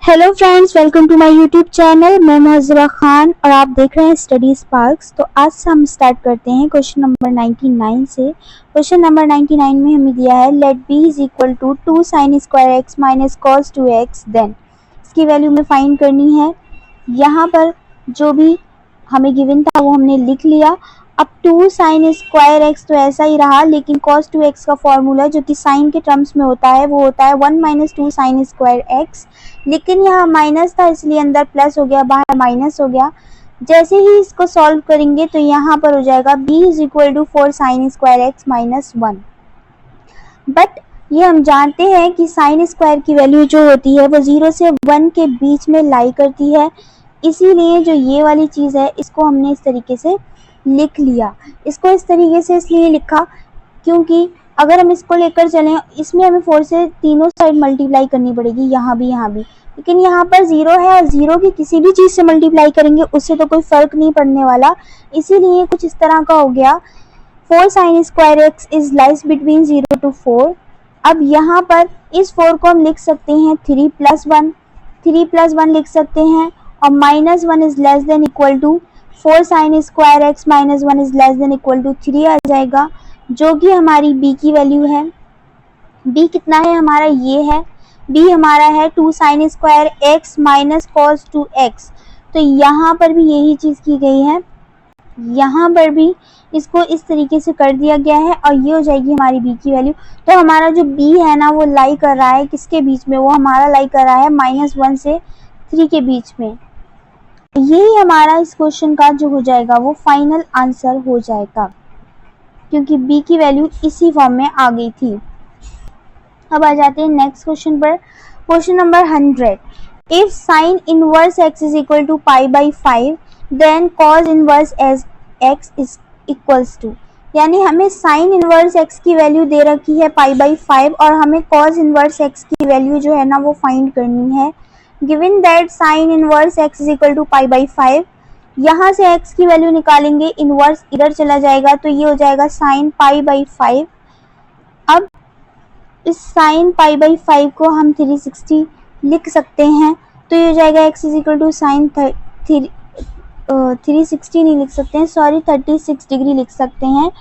Hello friends, welcome to my YouTube channel. मैं मोहज़्ज़बा खान और आप देख रहे हैं स्टडी स्पार्क्स। तो आज से हम स्टार्ट करते हैं क्वेश्चन नंबर 99 से। क्वेश्चन नंबर 99 में हमें दिया है let b is equal to 2 sine square x minus cos 2x, then इसकी वैल्यू में फाइंड करनी है। यहाँ पर जो भी हमें गिवन था वो हमने लिख लिया। अब 2 साइन स्क्वायर एक्स तो ऐसा ही रहा, लेकिन cos 2x का फॉर्मूला जो कि साइन के टर्म्स में होता है वो होता है 1 माइनस 2 साइन स्क्वायर एक्स, लेकिन यहाँ माइनस था इसलिए अंदर प्लस हो गया, बाहर माइनस हो गया। जैसे ही इसको सॉल्व करेंगे तो यहाँ पर हो जाएगा b is equal to 4 sine square x minus 1। But ये हम जानते हैं कि साइन स्क्वायर की वैल्यू जो होती है वो 0 से 1 के बीच में लाई करती है, इसीलिए जो ये वाली चीज़ है इसको हमने इस तरीके से लिख लिया। इसको इस तरीके से इसलिए लिखा क्योंकि अगर हम इसको लेकर चलें, इसमें हमें 4 से तीनों साइड मल्टीप्लाई करनी पड़ेगी, यहाँ भी लेकिन यहाँ पर 0 है और 0 की किसी भी चीज़ से मल्टीप्लाई करेंगे उससे तो कोई फ़र्क नहीं पड़ने वाला, इसीलिए कुछ इस तरह का हो गया 4 sine square x is lies between 0 to 4। अब यहाँ पर इस 4 को हम लिख सकते हैं 3 प्लस 1 लिख सकते हैं, और minus 1 is less than equal to 4 sine square x minus 1 is less than equal to 3 आ जाएगा, जो कि हमारी b की वैल्यू है। b कितना है हमारा, ये है b हमारा है 2 sine square x minus cos 2x। तो यहाँ पर भी यही चीज़ की गई है, यहाँ पर भी इसको इस तरीके से कर दिया गया है और ये हो जाएगी हमारी b की वैल्यू। तो हमारा जो b है ना वो लाई कर रहा है किसके बीच में, वो हमारा लाई कर रहा है -1 से 3 के बीच में। यही हमारा इस क्वेश्चन का जो हो जाएगा वो फाइनल आंसर हो जाएगा, क्योंकि b की वैल्यू इसी फॉर्म में आ गई थी। अब आ जाते हैं नेक्स्ट क्वेश्चन पर। Question number 100, if sine inverse x is equal to pi by 5 then cos inverse as x is equals to, यानी हमें साइन इनवर्स x की वैल्यू दे रखी है पाई बाई 5 और हमें कॉज इनवर्स x की वैल्यू जो है ना वो फाइंड करनी है। Given that sine inverse x is equal to pi by 5, यहाँ से x की वैल्यू निकालेंगे, इनवर्स इधर चला जाएगा तो ये हो जाएगा साइन पाई बाई 5। अब इस साइन पाई बाई 5 को हम 360 लिख सकते हैं, तो ये हो जाएगा x is equal to sine 360 नहीं लिख सकते हैं, सॉरी 36 डिग्री लिख सकते हैं।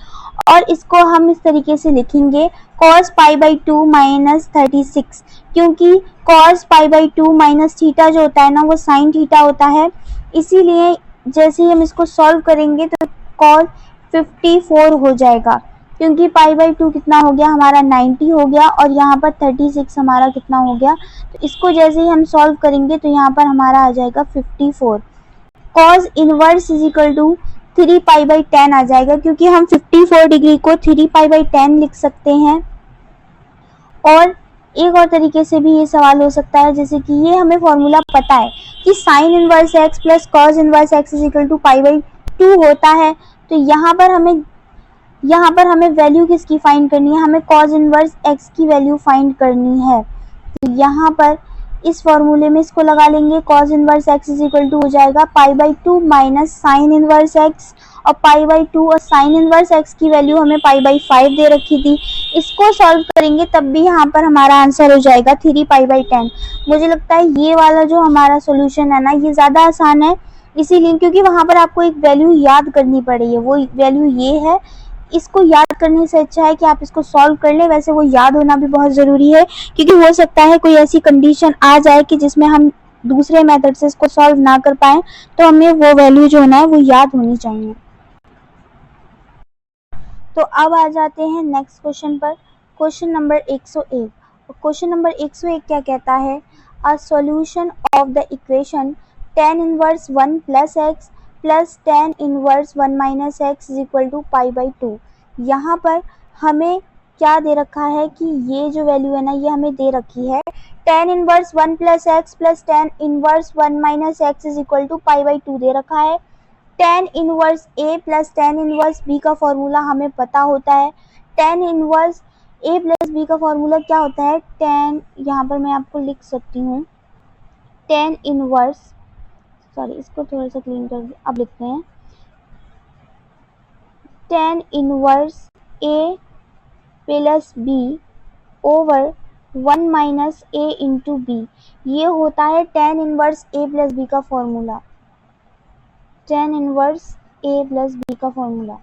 और इसको हम इस तरीके से लिखेंगे cos पाई बाई 2 माइनस 36, क्योंकि cos pi by 2 minus theta जो होता है ना वो साइन थीटा होता है, इसीलिए जैसे ही हम इसको सॉल्व करेंगे तो cos 54 हो जाएगा, क्योंकि पाई बाई 2 कितना हो गया हमारा 90 हो गया और यहाँ पर 36 हमारा कितना हो गया। तो इसको जैसे ही हम सॉल्व करेंगे तो यहाँ पर हमारा आ जाएगा 54। cos inverse is equal to 3 pi by 10 आ जाएगा, क्योंकि हम 54 डिग्री को 3 पाई बाई 10 लिख सकते हैं। और एक और तरीके से भी ये सवाल हो सकता है, जैसे कि ये हमें फॉर्मूला पता है कि sine inverse x plus cos inverse x is equal to pi by 2 होता है, तो यहाँ पर हमें वैल्यू किसकी फाइंड करनी है, हमें cos इनवर्स x की वैल्यू फाइंड करनी है। तो यहाँ पर इस फॉर्मूले में इसको लगा लेंगे, cos inverse x is equal to हो जाएगा pi by 2 minus sine inverse x, और पाई बाई 2 और साइन इनवर्स x की वैल्यू हमें पाई बाई 5 दे रखी थी। इसको सॉल्व करेंगे तब भी यहाँ पर हमारा आंसर हो जाएगा 3 पाई बाई 10। मुझे लगता है ये वाला जो हमारा सोल्यूशन है ना ये ज़्यादा आसान है, इसीलिए क्योंकि वहाँ पर आपको एक वैल्यू याद करनी पड़ी है, वो वैल्यू ये है। इसको याद करने से अच्छा है कि आप इसको सॉल्व कर लें। वैसे वो याद होना भी बहुत ज़रूरी है, क्योंकि हो सकता है कोई ऐसी कंडीशन आ जाए कि जिसमें हम दूसरे मेथड से इसको सॉल्व ना कर पाएँ, तो हमें वो वैल्यू जो है वो याद होनी चाहिए। तो अब आ जाते हैं नेक्स्ट क्वेश्चन पर, क्वेश्चन नंबर 101। क्वेश्चन नंबर 101 क्या कहता है, a solution of the equation tan inverse 1 plus x plus tan inverse 1 minus x is equal to pi by 2। यहाँ पर हमें क्या दे रखा है कि ये जो वैल्यू है ना ये हमें दे रखी है tan inverse 1 plus x plus tan inverse 1 minus x is equal to pi by 2 दे रखा है। tan inverse a plus tan inverse b का फॉर्मूला हमें पता होता है। tan inverse a plus b का फॉर्मूला क्या होता है, tan, यहाँ पर मैं आपको लिख सकती हूँ tan इनवर्स, सॉरी इसको थोड़ा सा क्लीन कर अब लिखते हैं, tan inverse a plus b over 1 minus a into b, ये होता है tan inverse a plus b का formula, tan inverse a plus b का फॉर्मूला।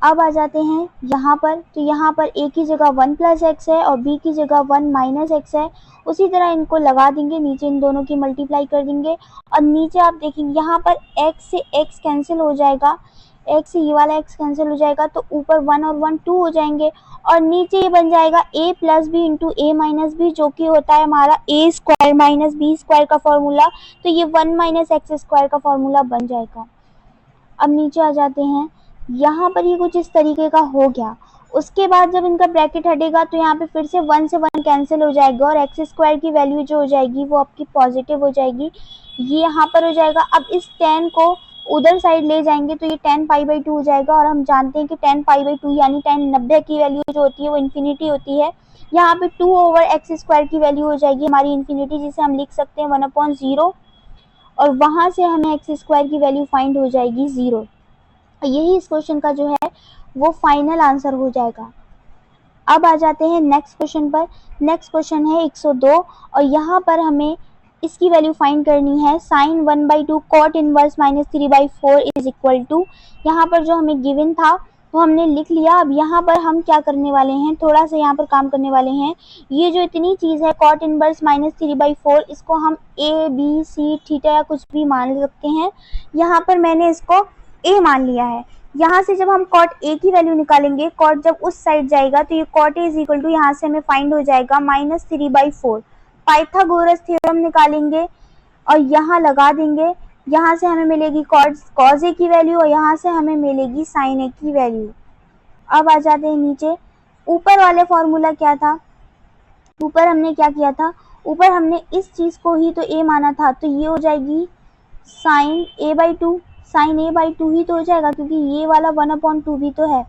अब आ जाते हैं यहाँ पर, तो यहाँ पर a की जगह 1 प्लस एक्स है और b की जगह 1 माइनस एक्स है। उसी तरह इनको लगा देंगे, नीचे इन दोनों की मल्टीप्लाई कर देंगे और नीचे आप देखेंगे यहाँ पर x से x कैंसिल हो जाएगा, x से ये वाला x कैंसिल हो जाएगा, तो ऊपर 1 और 1 2 हो जाएंगे और नीचे ये बन जाएगा a plus b into a minus b, जो कि होता है हमारा a square minus b square का फॉर्मूला। तो ये 1 माइनस एक्स स्क्वायर का फॉर्मूला बन जाएगा। अब नीचे आ जाते हैं, यहाँ पर ये कुछ इस तरीके का हो गया। उसके बाद जब इनका ब्रैकेट हटेगा तो यहाँ पे फिर से 1 से 1 कैंसिल हो जाएगा और एक्स स्क्वायर की वैल्यू जो हो जाएगी वो आपकी पॉजिटिव हो जाएगी, ये यहाँ पर हो जाएगा। अब इस 10 को उधर साइड ले जाएंगे तो ये 10 पाई बाई 2 हो जाएगा और हम जानते हैं कि 10 पाई बाई 2 यानी 10 90 की वैल्यू जो होती है वो इन्फिनिटी होती है। यहाँ पे 2 ओवर एक्स स्क्वायर की वैल्यू हो जाएगी हमारी इन्फिनिटी, जिसे हम लिख सकते हैं 1/0 और वहाँ से हमें एक्स स्क्वायर की वैल्यू फाइंड हो जाएगी 0। यही इस क्वेश्चन का जो है वो फाइनल आंसर हो जाएगा। अब आ जाते हैं नेक्स्ट क्वेश्चन पर। नेक्स्ट क्वेश्चन है 102 और यहाँ पर हमें इसकी वैल्यू फाइंड करनी है। Sine 1/2 cot inverse -3/4 is equal to, यहाँ पर जो हमें गिवन था वो हमने लिख लिया। अब यहाँ पर हम क्या करने वाले हैं, थोड़ा सा यहाँ पर काम करने वाले हैं। ये जो इतनी चीज़ है कॉट इनवर्स -3/4, इसको हम ए बी सी थीटा या कुछ भी मान सकते हैं। यहाँ पर मैंने इसको ए मान लिया है। यहाँ से जब हम कॉट ए की वैल्यू निकालेंगे, कॉट जब उस साइड जाएगा तो ये cot a is equal to यहाँ से हमें फाइंड हो जाएगा -3/4। पाइथागोरस थ्योरम निकालेंगे और यहाँ लगा देंगे। यहाँ से हमें मिलेगी कॉज ए की वैल्यू और यहाँ से हमें मिलेगी साइन ए की वैल्यू। अब आ जाते हैं नीचे, ऊपर वाले फॉर्मूला क्या था, ऊपर हमने क्या किया था, ऊपर हमने इस चीज़ को ही तो ए माना था, तो ये हो जाएगी साइन a/2, साइन a/2 ही तो हो जाएगा क्योंकि ये वाला 1/2 भी तो है।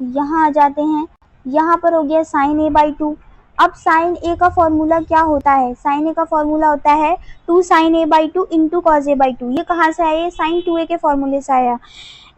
यहाँ आ जाते हैं, यहाँ पर हो गया साइन a/2। अब साइन ए का फॉर्मूला क्या होता है, साइन ए का फॉर्मूला होता है 2 sign a/2 into cos a/2। ये कहाँ से आया, साइन 2a के फॉर्मूले से आया।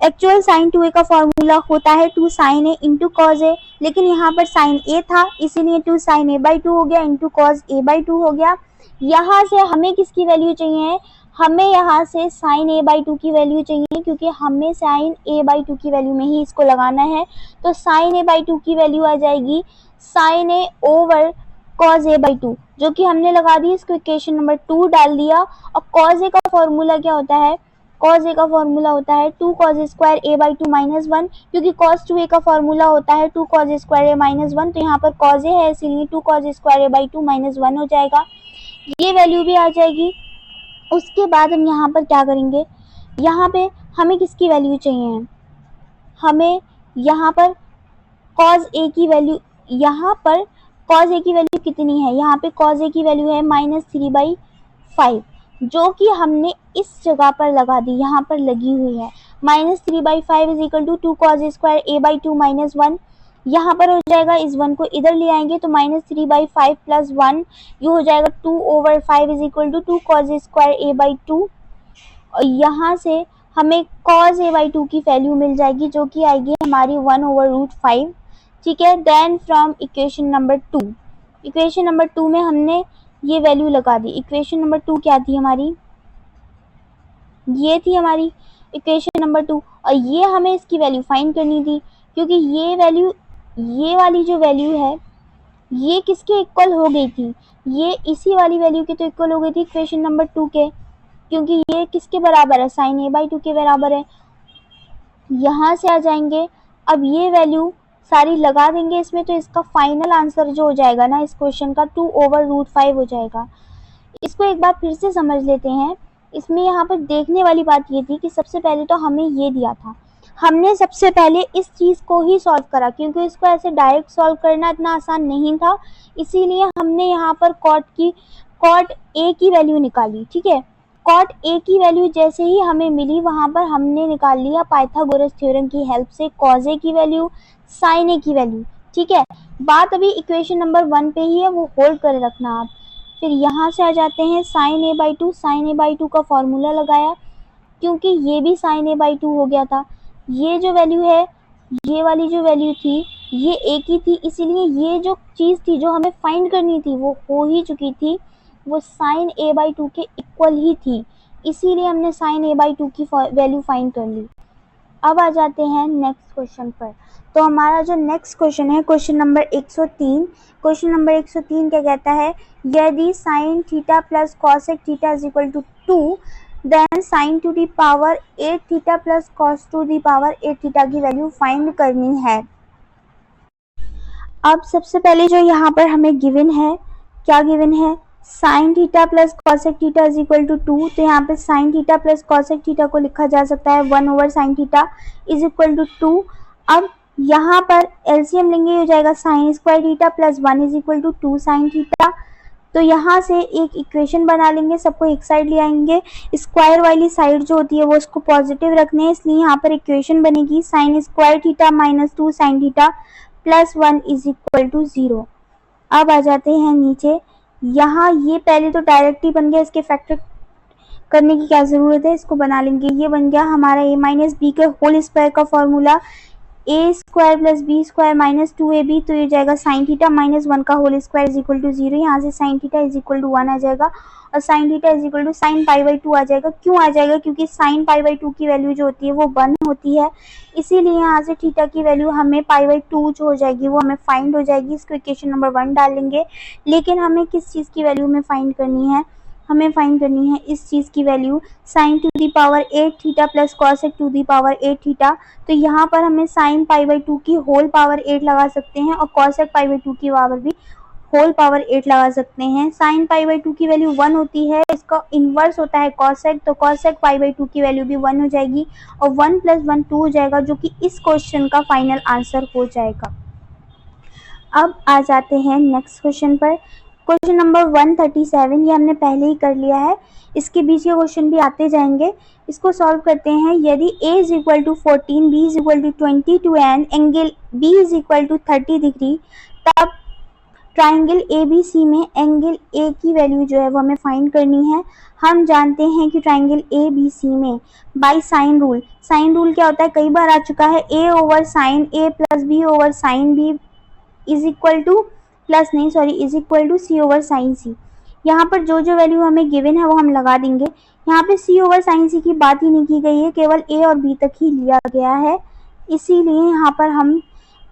एक्चुअल साइन 2a का फॉर्मूला होता है 2 साइन ए इंटू कॉज ए, लेकिन यहाँ पर साइन ए था इसीलिए 2 साइन a/2 हो गया इंटू कॉज a/2 हो गया। यहाँ से हमें किसकी वैल्यू चाहिए, हमें यहाँ से साइन a/2 की वैल्यू चाहिए क्योंकि हमें साइन a/2 की वैल्यू में ही इसको लगाना है। तो साइन a/2 की वैल्यू आ जाएगी साइन ए ओवर कॉज a/2, जो कि हमने लगा दी, इसको इक्वेशन नंबर 2 डाल दिया। और कॉज ए का फॉर्मूला क्या होता है, कॉज ए का फॉर्मूला होता है 2 कॉज स्क्वायर a/2 -1, क्योंकि कॉज 2a का फॉर्मूला होता है 2 कॉज स्क्वायर a -1, तो यहाँ पर कॉज ए है इसीलिए 2 कॉज स्क्वायर a/2 -1 हो जाएगा, ये वैल्यू भी आ जाएगी। उसके बाद हम यहाँ पर क्या करेंगे, यहाँ पे हमें किसकी वैल्यू चाहिए, हमें यहाँ पर कॉज ए की वैल्यू, यहाँ पर कॉज ए की वैल्यू कितनी है, यहाँ पे कॉज ए की वैल्यू है -3/5, जो कि हमने इस जगह पर लगा दी, यहाँ पर लगी हुई है। -3/5 is equal to 2 cos square a/2 -1, यहाँ पर हो जाएगा, इस 1 को इधर ले आएंगे तो -3/5 प्लस 1, ये हो जाएगा 2/5 is equal to 2 cos square a/2 और यहाँ से हमें cos a/2 की वैल्यू मिल जाएगी जो कि आएगी हमारी 1/√5। ठीक है, then from equation number 2, equation number 2 में हमने ये वैल्यू लगा दी। इक्वेशन नंबर 2 क्या थी हमारी, ये थी हमारी इक्वेशन नंबर 2 और ये हमें इसकी वैल्यू फाइंड करनी थी क्योंकि ये वैल्यू, ये वाली जो वैल्यू है ये किसके इक्वल हो गई थी, ये इसी वाली वैल्यू के तो इक्वल हो गई थी इक्वेशन नंबर 2 के, क्योंकि ये किसके बराबर है, साइन a/2 के बराबर है। यहाँ से आ जाएंगे, अब ये वैल्यू सारी लगा देंगे इसमें, तो इसका फाइनल आंसर जो हो जाएगा ना इस क्वेश्चन का 2/√5 हो जाएगा। इसको एक बार फिर से समझ लेते हैं। इसमें यहाँ पर देखने वाली बात ये थी कि सबसे पहले तो हमें ये दिया था, हमने सबसे पहले इस चीज़ को ही सॉल्व करा क्योंकि इसको ऐसे डायरेक्ट सॉल्व करना इतना आसान नहीं था, इसीलिए हमने यहाँ पर कॉट ए की वैल्यू निकाली। ठीक है, कॉट ए की वैल्यू जैसे ही हमें मिली वहाँ पर हमने निकाल लिया पाइथागोरस थ्योरम की हेल्प से कॉज ए की वैल्यू, साइन ए की वैल्यू। ठीक है, बात अभी इक्वेशन नंबर 1 पे ही है, वो होल्ड कर रखना आप। फिर यहाँ से आ जाते हैं साइन a/2, साइन a/2 का फॉर्मूला लगाया क्योंकि ये भी साइन a/2 हो गया था। ये जो वैल्यू है, ये वाली जो वैल्यू थी ये एक ही थी, इसीलिए ये जो चीज़ थी जो हमें फाइंड करनी थी वो हो ही चुकी थी, वो साइन a/2 के इक्वल ही थी, इसीलिए हमने साइन a/2 की वैल्यू फाइंड कर ली। अब आ जाते हैं नेक्स्ट क्वेश्चन पर। तो हमारा जो नेक्स्ट क्वेश्चन है क्वेश्चन नंबर 103। क्वेश्चन नंबर 103 क्या कहता है, यदि sine theta plus cosec theta is equal to 2 then sine to the power 8 theta plus cos to the power 8 theta की वैल्यू फाइंड करनी है। अब सबसे पहले जो यहाँ पर हमें गिवन है, क्या गिवन है, sine theta plus cosec theta is equal to 2। तो यहाँ पे sine theta plus cosec theta को लिखा जा सकता है 1/sin theta is equal to 2। अब यहाँ पर एलसीएम लेंगे, हो जाएगा sine square theta plus 1 is equal to 2 sine theta. तो यहाँ से एक इक्वेशन बना लेंगे, सबको एक साइड ले आएंगे, स्क्वायर वाली साइड जो होती है वो उसको पॉजिटिव रखने हैं, इसलिए यहाँ पर इक्वेशन बनेगी sine square theta minus 2 sine theta plus 1 is equal to 0। अब आ जाते हैं नीचे, यहाँ ये पहले तो डायरेक्ट ही बन गया, इसके फैक्टर करने की क्या ज़रूरत है, इसको बना लेंगे। ये बन गया हमारा a माइनस बी के होल स्क्वायर का formula, a square plus b square minus 2ab। तो ये जाएगा साइन थीटा माइनस 1 का whole square is equal to 0। यहाँ से sine theta is equal to 1 आ जाएगा और sine theta is equal to sine π/2 आ जाएगा। क्यों आ जाएगा, क्योंकि साइन π/2 की वैल्यू जो होती है वो 1 होती है, इसीलिए यहाँ से थीटा की वैल्यू हमें π/2 जो हो जाएगी वो हमें फाइंड हो जाएगी। इसको इक्वेशन नंबर 1 डाल लेंगे। लेकिन हमें किस चीज़ की वैल्यू में फाइंड करनी है, हमें फाइंड करनी है इस चीज़ की value, sine to the power 8 theta plus cosec to the power 8 theta. तो यहाँ पर हमें साइन π/2 की होल पावर 8 लगा सकते हैं और कॉसेक π/2 की पावर भी होल पावर 8 लगा सकते हैं। साइन π/2 की वैल्यू 1 होती है, इसका इन्वर्स होता है कॉसेक, तो कॉसेक π/2 की वैल्यू भी 1 हो जाएगी और 1 + 1 2 हो जाएगा, जो कि इस क्वेश्चन का फाइनल आंसर हो जाएगा। अब आ जाते हैं नेक्स्ट क्वेश्चन पर। क्वेश्चन नंबर 137, ये हमने पहले ही कर लिया है, इसके बीच के क्वेश्चन भी आते जाएंगे। इसको सॉल्व करते हैं। यदि a is equal to 14, b is equal to 22 and angle b is equal to 30 degree, तब ट्राइंगल ABC में एंगल A की वैल्यू जो है वो हमें फाइंड करनी है। हम जानते हैं कि ट्राइंगल ABC में by sine rule, sine rule क्या होता है, कई बार आ चुका है, a/sin A plus b/sin B is equal to is equal to c/sin C। यहाँ पर जो जो वैल्यू हमें गिवन है वो हम लगा देंगे। यहाँ पे c/sin C की बात ही नहीं की गई है, केवल a और b तक ही लिया गया है, इसीलिए यहाँ पर हम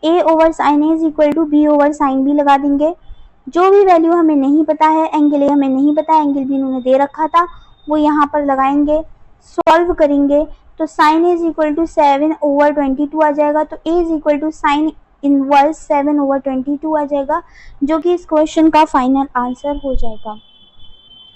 a/sin A is equal to b/sin B लगा देंगे। जो भी वैल्यू हमें नहीं पता है, एंगल ए हमें नहीं पता है, एंगल बी उन्होंने दे रखा था, वो यहाँ पर लगाएंगे, सॉल्व करेंगे तो साइन इज इक्वल टू 7/22 आ जाएगा। तो a is equal to sine inverse 7/22 आ जाएगा, जो कि इस क्वेश्चन का फाइनल आंसर हो जाएगा।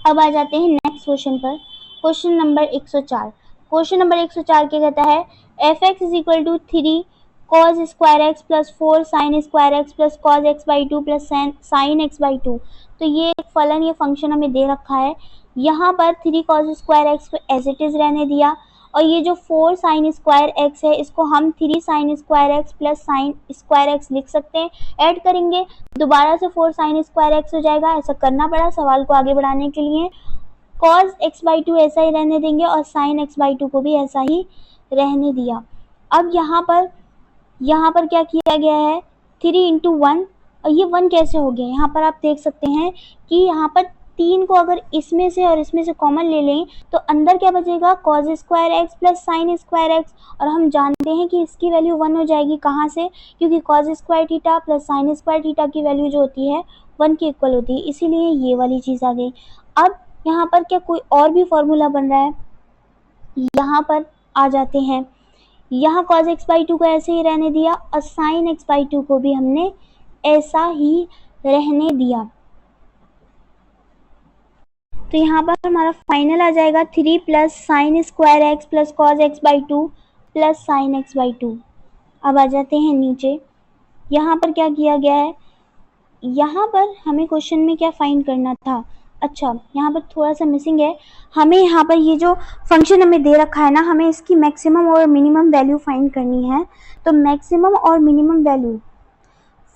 अब आ जाते हैं नेक्स्ट क्वेश्चन पर। Question number 104। क्वेश्चन नंबर 104 क्या कहता है, f(x) is equal to 3 cos square x plus 4 sine square x plus cos x/2 plus sine x/2। तो ये एक फलन, ये फंक्शन हमें दे रखा है। यहाँ पर 3 cos स्क्वायर एक्स को एज इट इज रहने दिया और ये जो 4 साइन स्क्वायर एक्स है इसको हम 3 sign square x plus sign square x लिख सकते हैं। ऐड करेंगे दोबारा से 4 साइन स्क्वायर एक्स हो जाएगा, ऐसा करना पड़ा सवाल को आगे बढ़ाने के लिए। cos x/2 ऐसा ही रहने देंगे और साइन x/2 को भी ऐसा ही रहने दिया। अब यहाँ पर क्या किया गया है, 3 × 1, और ये 1 कैसे हो गया, यहाँ पर आप देख सकते हैं कि यहाँ पर 3 को अगर इसमें से और इसमें से कॉमन ले लें तो अंदर क्या बचेगा, cos square x plus sign square x, और हम जानते हैं कि इसकी वैल्यू 1 हो जाएगी। कहाँ से, क्योंकि cos square theta plus sign square theta की वैल्यू जो होती है 1 के इक्वल होती है, इसीलिए ये वाली चीज़ आ गई। अब यहाँ पर क्या कोई और भी फॉर्मूला बन रहा है, यहाँ पर आ जाते हैं। यहाँ cos x/2 को ऐसे ही रहने दिया और sin x/2 को भी हमने ऐसा ही रहने दिया। तो यहाँ पर हमारा फाइनल आ जाएगा 3 plus sign square x plus cos x/2 plus sine x/2। अब आ जाते हैं नीचे, यहाँ पर क्या किया गया है, यहाँ पर हमें क्वेश्चन में क्या फाइंड करना था, अच्छा यहाँ पर थोड़ा सा मिसिंग है, हमें यहाँ पर ये जो फंक्शन हमें दे रखा है ना, हमें इसकी मैक्सिमम और मिनिमम वैल्यू फाइंड करनी है। तो मैक्सिमम और मिनिमम वैल्यू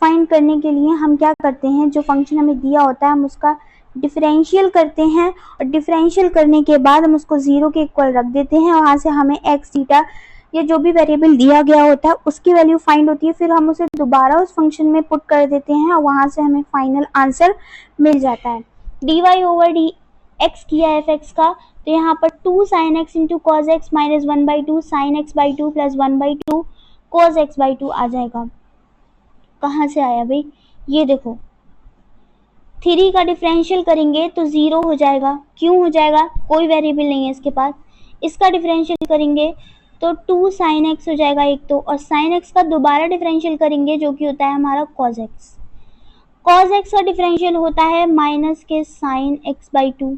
फाइंड करने के लिए हम क्या करते हैं, जो फंक्शन हमें दिया होता है हम उसका डिफरेंशियल करते हैं और डिफरेंशियल करने के बाद हम उसको 0 के इक्वल रख देते हैं, वहाँ से हमें x थीटा या जो भी वेरिएबल दिया गया होता है उसकी वैल्यू फाइंड होती है, फिर हम उसे दोबारा उस फंक्शन में पुट कर देते हैं और वहां से हमें फाइनल आंसर मिल जाता है। dy ओवर डी एक्स किया है fx का, तो यहाँ पर 2 sin x into cos x minus 1/2 sin x by 2 plus 1/2 cos x by 2 आ जाएगा। कहाँ से आया भाई, ये देखो 3 का डिफरेंशियल करेंगे तो 0 हो जाएगा। क्यों हो जाएगा, कोई वेरिएबल नहीं है इसके पास। इसका डिफरेंशियल करेंगे तो 2 sin x हो जाएगा एक तो, और sin x का दोबारा डिफरेंशियल करेंगे जो कि होता है हमारा cos x। cos x का डिफरेंशियल होता है माइनस के sin x by 2,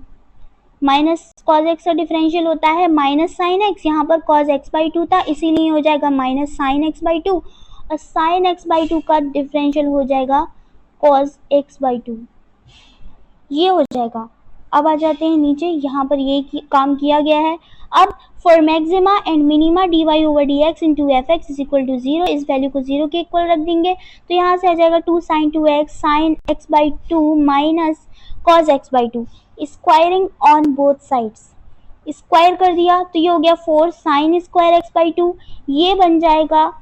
minus cos x का डिफरेंशियल होता है माइनस sin x, यहाँ पर cos x by 2 था इसीलिए हो जाएगा माइनस sin x by 2, और sin x by 2 का डिफरेंशियल हो जाएगा cos x by 2, ये हो जाएगा। अब आ जाते हैं नीचे, यहाँ पर ये काम किया गया है। अब for maxima and minima dy over d x into f x is equal to 0, इस वैल्यू को 0 के इक्वल रख देंगे, तो यहाँ से आ जाएगा 2 sin 2x sin x by 2 minus cos x by 2, squaring on both sides, square कर दिया तो ये हो गया 4 sin स्क्वायर x by 2, ये बन जाएगा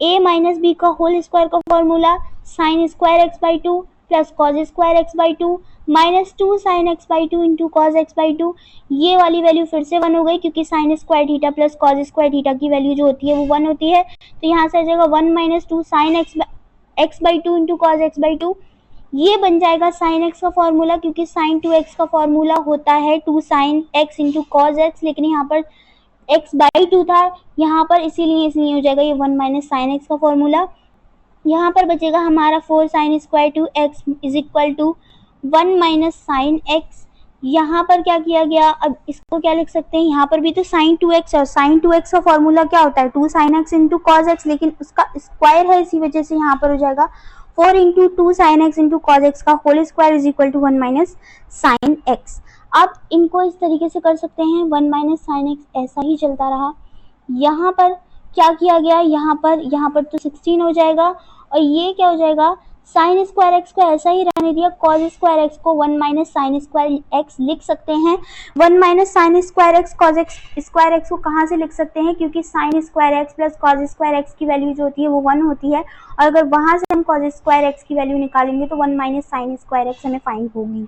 a माइनस बी का होल स्क्वायर का formula sin square x by 2 plus cos square x by 2 minus 2 sin x by 2 into cos x by 2, ये वाली वैल्यू फिर से 1 हो गई क्योंकि sin square theta plus cos square theta की वैल्यू जो होती है वो 1 होती है, तो यहाँ से आ जाएगा 1 minus 2 sin x by 2 into cos x by 2, ये बन जाएगा sin x का फॉर्मूला, क्योंकि sin 2x का फॉर्मूला होता है 2 sin x into cos x, लेकिन यहाँ पर x by 2 था यहाँ पर, इसीलिए हो जाएगा ये 1 माइनस sin x का फॉर्मूला। यहाँ पर बचेगा हमारा 4 sin square 2x is equal to 1 minus sine x. यहाँ पर क्या किया गया, अब इसको क्या लिख सकते हैं, यहाँ पर भी तो sin 2x और sin 2x का फॉर्मूला क्या होता है 2 sin x into cos x, लेकिन उसका स्क्वायर है इसी वजह से यहाँ पर हो जाएगा 4 into 2 sin x into cos x का whole square is equal to 1 minus sine x. अब इनको इस तरीके से कर सकते हैं 1 माइनस साइन एक्स, ऐसा ही चलता रहा। यहाँ पर क्या किया गया, यहाँ पर तो 16 हो जाएगा, और ये क्या हो जाएगा साइन स्क्वायर एक्स को ऐसा ही रहने दिया, कॉज स्क्वायर एक्स को 1 माइनस साइन स्क्वायर एक्स लिख सकते हैं। 1 minus sign square x cos x square x को कहाँ से लिख सकते हैं, क्योंकि sign square x plus cos square x की वैल्यू जो होती है वो 1 होती है, और अगर वहाँ से हम कॉज स्क्वायर एक्स की वैल्यू निकालेंगे तो 1 माइनस साइन स्क्वायर एक्स हमें फाइंड होगी।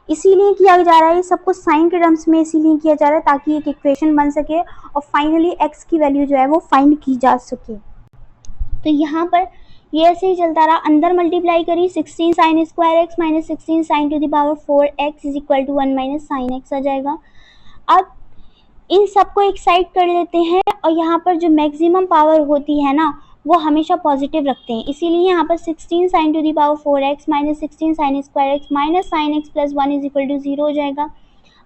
इसीलिए किया जा रहा है ये सब कुछ साइन के टर्म्स में, इसीलिए किया जा रहा है ताकि एक इक्वेशन बन सके और फाइनली एक्स की वैल्यू जो है वो फाइंड की जा सके। तो यहाँ पर ये ऐसे ही चलता रहा, अंदर मल्टीप्लाई करी 16 sine square x minus 16 sine to the power 4x is equal to 1 minus sine x आ जाएगा। अब इन सबको एक साइड कर लेते हैं, और यहाँ पर जो मैक्सिमम पावर होती है ना वो हमेशा पॉजिटिव रखते हैं, इसीलिए यहाँ पर 16 sine to the power 4x minus 16 sine square x minus sine x plus 1 is equal to 0 हो जाएगा।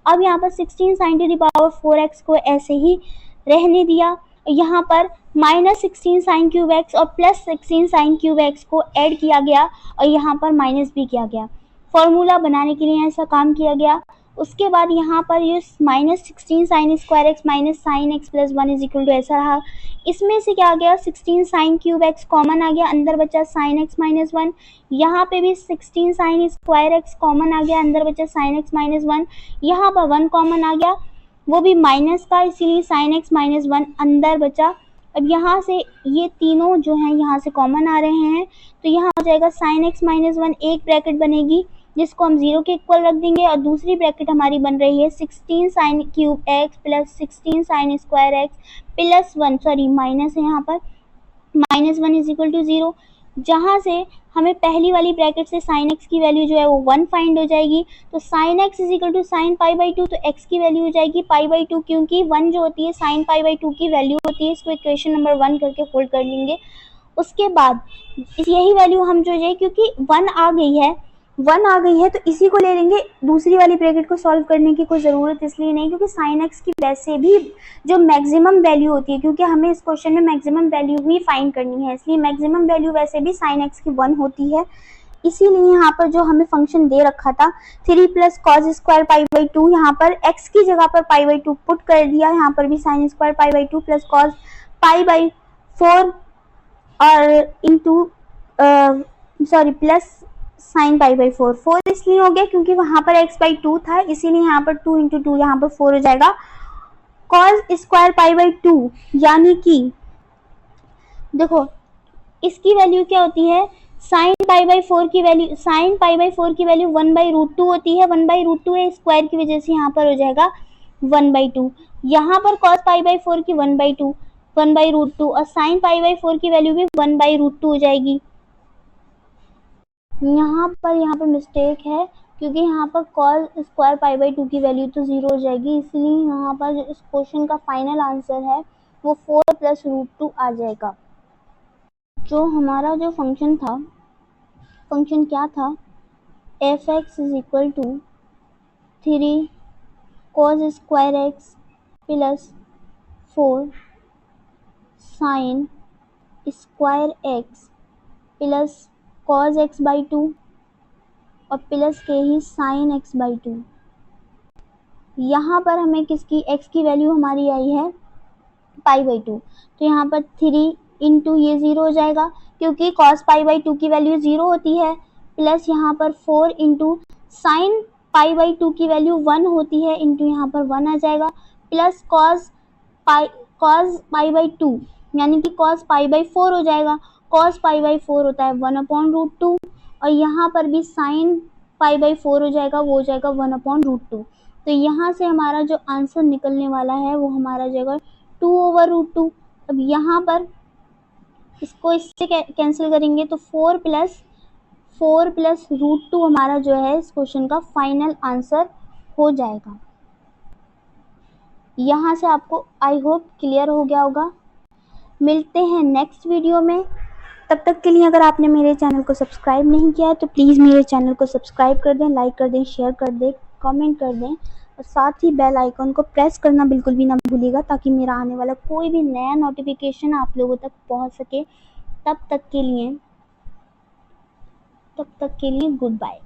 अब यहाँ पर 16 sine to the power 4x को ऐसे ही रहने दिया, यहाँ पर माइनस 16 साइन क्यूब एक्स और प्लस 16 साइन क्यूब एक्स को ऐड किया गया, और यहाँ पर माइनस भी किया गया, फॉर्मूला बनाने के लिए ऐसा काम किया गया। उसके बाद यहाँ पर ये minus 16 sine square x minus sine x plus 1 is equal to ऐसा रहा। इसमें से क्या आ गया 16 साइन क्यूब एक्स कॉमन आ गया, अंदर बचा साइन एक्स माइनस 1, यहाँ पे भी 16 साइन स्क्वायर एक्स कॉमन आ गया, अंदर बचा साइन एक्स माइनस 1, यहाँ पर 1 कॉमन आ गया वो भी माइनस का, इसीलिए साइन एक्स माइनस 1 अंदर बचा। अब यहाँ से ये तीनों जो हैं यहाँ से कॉमन आ रहे हैं, तो यहाँ हो जाएगा साइन एक्स माइनस 1, एक ब्रैकेट बनेगी जिसको हम 0 के इक्वल रख देंगे, और दूसरी ब्रैकेट हमारी बन रही है 16 sine cube x plus 16 sine square x plus 1, sorry minus है यहाँ पर, माइनस 1 इज इक्वल टू 0, जहाँ से हमें पहली वाली ब्रैकेट से साइन एक्स की वैल्यू जो है वो 1 फाइंड हो जाएगी, तो sine x is equal to sine pi by 2, तो एक्स की वैल्यू हो जाएगी पाई बाई 2, क्योंकि 1 जो होती है साइन पाई बाई 2 की वैल्यू होती है, इसको इक्वेशन नंबर 1 करके होल्ड कर लेंगे। उसके बाद यही वैल्यू हम जो है, क्योंकि 1 आ गई है तो इसी को ले लेंगे, दूसरी वाली ब्रैकेट को सॉल्व करने की कोई ज़रूरत इसलिए नहीं, क्योंकि साइन एक्स की वैसे भी जो मैक्सिमम वैल्यू होती है, क्योंकि हमें इस क्वेश्चन में मैक्सिमम वैल्यू ही फाइंड करनी है, इसलिए मैक्सिमम वैल्यू वैसे भी साइन एक्स की 1 होती है। इसीलिए यहाँ पर जो हमें फंक्शन दे रखा था 3 plus cos square pi by 2, यहाँ पर x की जगह पर पाई बाई 2 पुट कर दिया, यहाँ पर भी sine square pi by 2 plus cos pi by 4 और into plus sign pi by 4 इसलिए हो गया क्योंकि वहाँ पर x बाई 2 था, इसीलिए यहाँ पर 2 इंटू 2 यहाँ पर 4 हो जाएगा। cos स्क्वायर पाई बाई 2, यानी कि देखो इसकी वैल्यू क्या होती है, साइन पाई बाई 4 की वैल्यू, साइन पाई बाई 4 की वैल्यू 1/√2 होती है। 1/√2 है, स्क्वायर की वजह से यहाँ पर हो जाएगा 1/2। यहाँ पर cos पाई बाई 4 की 1/2 और साइन पाई बाई 4 की वैल्यू भी 1/√2 हो जाएगी। यहाँ पर मिस्टेक है, क्योंकि यहाँ पर cos स्क्वायर पाई बाई 2 की वैल्यू तो 0 हो जाएगी, इसलिए यहाँ पर इस क्वेश्चन का फाइनल आंसर है वो 4 + √2 आ जाएगा। जो हमारा जो फंक्शन था, फंक्शन क्या था, f(x) = 3 cos square x plus 4 sin square x plus cos x/2 और प्लस के ही sin x/2। यहाँ पर हमें किसकी, x की वैल्यू हमारी आई है π/2, तो यहाँ पर 3 इंटू ये 0 हो जाएगा, क्योंकि cos π/2 की वैल्यू 0 होती है, प्लस यहाँ पर 4 इंटू साइन π/2 की वैल्यू 1 होती है, इंटू यहाँ पर 1 आ जाएगा, प्लस cos π/2 यानी कि cos π/4 हो जाएगा। cos π/4 होता है 1/√2 और यहाँ पर भी sin π/4 हो जाएगा, वो हो जाएगा 1/√2। तो यहाँ से हमारा जो आंसर निकलने वाला है वो हमारा जाएगा 2/√2। अब यहाँ पर इसको इससे कैंसिल करेंगे तो 4 + √2 हमारा जो है इस क्वेश्चन का फाइनल आंसर हो जाएगा। यहाँ से आपको आई होप क्लियर हो गया होगा। मिलते हैं नेक्स्ट वीडियो में, तब तक के लिए अगर आपने मेरे चैनल को सब्सक्राइब नहीं किया है तो प्लीज़ मेरे चैनल को सब्सक्राइब कर दें, लाइक कर दें, शेयर कर दें, कमेंट कर दें और साथ ही बेल आइकन को प्रेस करना बिल्कुल भी ना भूलिएगा, ताकि मेरा आने वाला कोई भी नया नोटिफिकेशन आप लोगों तक पहुंच सके। तब तक के लिए गुड बाय।